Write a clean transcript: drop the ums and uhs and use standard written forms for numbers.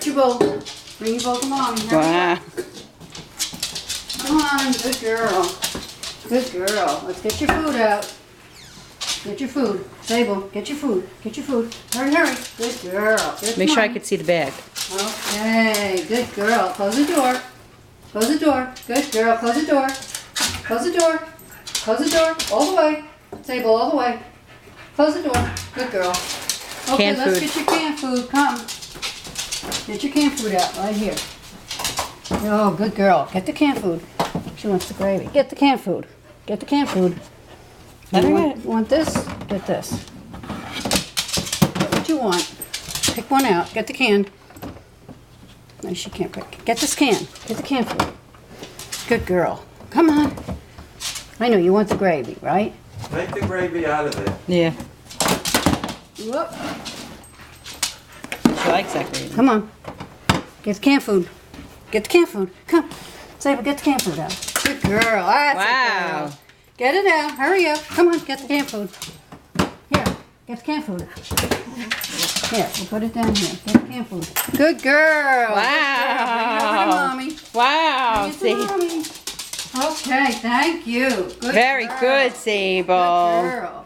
Get your bowl. Bring your bowl to Mommy. Wow. Come on, good girl. Good girl. Let's get your food out. Get your food. Sable, get your food. Get your food. Hurry, hurry. Good girl. Good Make sure I Mommy. could see the bag. Okay, good girl. Close the door. Close the door. Good girl. Close the door. Close the door. Close the door. All the way. Sable, all the way. Close the door. Good girl. Okay, Canned let's food. get your canned food. Come. Get your canned food out right here. Oh, good girl. Get the canned food. She wants the gravy. Get the canned food. Get the canned food. Let her You get want, it. you want this? Get this. Get what you want. Pick one out. Get the can. No, she can't pick. Get this can. Get the can food. Good girl. Come on. I know you want the gravy, right? Take the gravy out of it. Yeah. Whoop. She likes that gravy. Come on. Get the canned food. Get the canned food. Come. Sable, get the canned food out. Good girl. That's a Wow. girl. Get it out. Hurry up. Come on. Get the canned food. Here. Get the canned food. Here. We'll put it down here. Get the canned food. Good girl. Wow. Good girl. Bring it over to Mommy. Wow. Bring it See. to Mommy. Okay. Thank you. Good Very girl. good, Sable. Good girl.